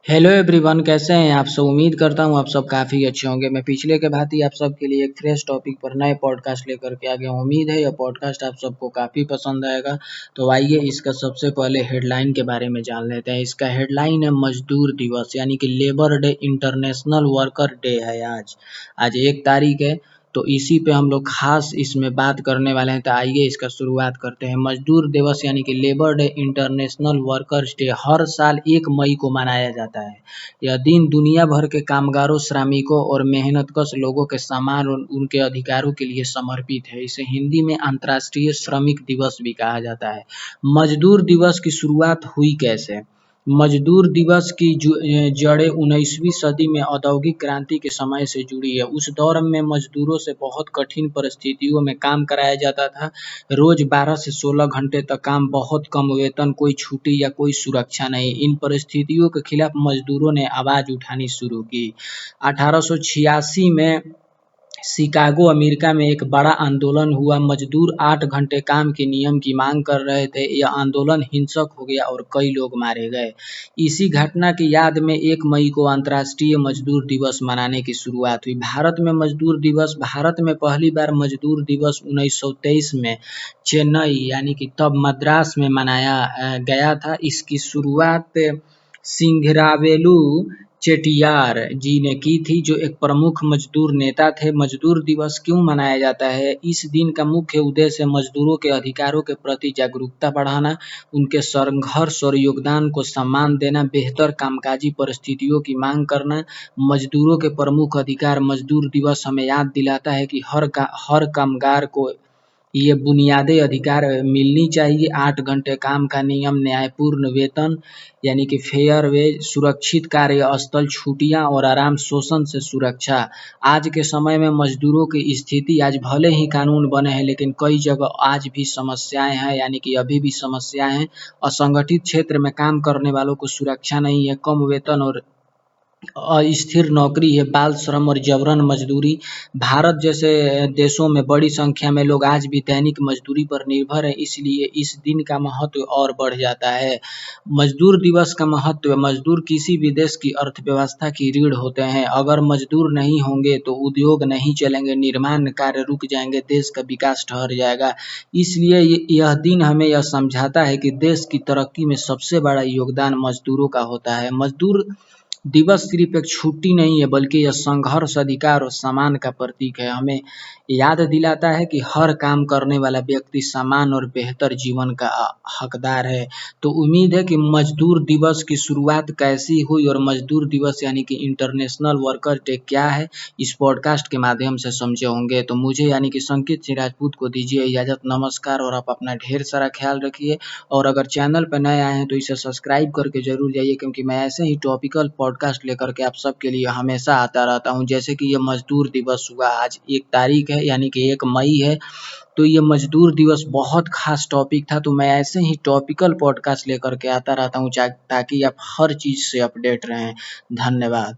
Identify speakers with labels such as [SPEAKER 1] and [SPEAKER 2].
[SPEAKER 1] Hello everyone, कैसे हैं आप सब। उम्मीद करता हूँ आप सब काफ़ी अच्छे होंगे। मैं पिछले के भांति आप सबके लिए एक फ्रेश टॉपिक पर नए पॉडकास्ट लेकर के आ गया हूँ। उम्मीद है यह पॉडकास्ट आप सबको काफ़ी पसंद आएगा। तो आइए इसका सबसे पहले हेडलाइन के बारे में जान लेते हैं। इसका हेडलाइन है मजदूर दिवस, यानी कि labour day, international worker day है आज। आज 1 तारीख है, तो इसी पे हम लोग खास इसमें बात करने वाले हैं। तो आइए इसका शुरुआत करते हैं। मजदूर दिवस यानी कि labour day, international workers day हर साल 1 मई को मनाया जाता है। यह दिन दुनिया भर के कामगारों, श्रमिकों और मेहनतकश लोगों के सम्मान और उनके अधिकारों के लिए समर्पित है। इसे हिंदी में अंतर्राष्ट्रीय श्रमिक दिवस भी कहा जाता है। मजदूर दिवस की शुरुआत हुई कैसे? मजदूर दिवस की जड़ें 19वीं सदी में औद्योगिक क्रांति के समय से जुड़ी है। उस दौर में मजदूरों से बहुत कठिन परिस्थितियों में काम कराया जाता था। रोज 12 से 16 घंटे तक काम, बहुत कम वेतन, कोई छुट्टी या कोई सुरक्षा नहीं। इन परिस्थितियों के खिलाफ मजदूरों ने आवाज उठानी शुरू की। 1886 में शिकागो, अमेरिका में एक बड़ा आंदोलन हुआ। मजदूर 8 घंटे काम के नियम की मांग कर रहे थे। यह आंदोलन हिंसक हो गया और कई लोग मारे गए। इसी घटना की याद में 1 मई को अंतर्राष्ट्रीय मजदूर दिवस मनाने की शुरुआत हुई। भारत में पहली बार मजदूर दिवस 1923 में चेन्नई, यानी कि तब मद्रास में मनाया गया था। इसकी शुरुआत सिंघरावेलु चेट्टियार जी ने की थी, जो एक प्रमुख मजदूर नेता थे। मजदूर दिवस क्यों मनाया जाता है? इस दिन का मुख्य उद्देश्य मजदूरों के अधिकारों के प्रति जागरूकता बढ़ाना, उनके संघर्ष और योगदान को सम्मान देना, बेहतर कामकाजी परिस्थितियों की मांग करना। मजदूरों के प्रमुख अधिकार। मजदूर दिवस हमें याद दिलाता है कि हर कामगार को ये बुनियादी अधिकार मिलनी चाहिए। 8 घंटे काम का नियम, न्यायपूर्ण वेतन यानी कि फेयर वेज, सुरक्षित कार्यस्थल, छुट्टियां और आराम, शोषण से सुरक्षा। आज के समय में मजदूरों की स्थिति, आज भले ही कानून बने हैं लेकिन कई जगह आज भी समस्याएं हैं, यानी कि अभी भी समस्याएं हैं। असंगठित क्षेत्र में काम करने वालों को सुरक्षा नहीं है, कम वेतन और अस्थिर नौकरी है, बाल श्रम और जबरन मजदूरी। भारत जैसे देशों में बड़ी संख्या में लोग आज भी दैनिक मजदूरी पर निर्भर हैं, इसलिए इस दिन का महत्व और बढ़ जाता है। मजदूर दिवस का महत्व। मजदूर किसी भी देश की अर्थव्यवस्था की रीढ़ होते हैं। अगर मजदूर नहीं होंगे तो उद्योग नहीं चलेंगे, निर्माण कार्य रुक जाएंगे, देश का विकास ठहर जाएगा। इसलिए यह दिन हमें यह समझाता है कि देश की तरक्की में सबसे बड़ा योगदान मजदूरों का होता है। मजदूर दिवस सिर्फ एक छुट्टी नहीं है, बल्कि यह संघर्ष, अधिकार और सम्मान का प्रतीक है। हमें याद दिलाता है कि हर काम करने वाला व्यक्ति समान और बेहतर जीवन का हकदार है। तो उम्मीद है कि मजदूर दिवस की शुरुआत कैसी हुई और मजदूर दिवस यानी कि इंटरनेशनल वर्कर डे क्या है, इस पॉडकास्ट के माध्यम से समझे होंगे। तो मुझे यानी कि संकित सिंह राजपूत को दीजिए इजाज़त। नमस्कार और आप अपना ढेर सारा ख्याल रखिए। और अगर चैनल पर नए आए हैं तो इसे सब्सक्राइब करके ज़रूर जाइए, क्योंकि मैं ऐसे ही टॉपिकल पॉडकास्ट लेकर के आप सबके लिए हमेशा आता रहता हूं। जैसे कि ये मजदूर दिवस हुआ, आज 1 तारीख है यानी कि 1 मई है, तो ये मजदूर दिवस बहुत खास टॉपिक था। तो मैं ऐसे ही टॉपिकल पॉडकास्ट लेकर के आता रहता हूं ताकि आप हर चीज़ से अपडेट रहें। धन्यवाद।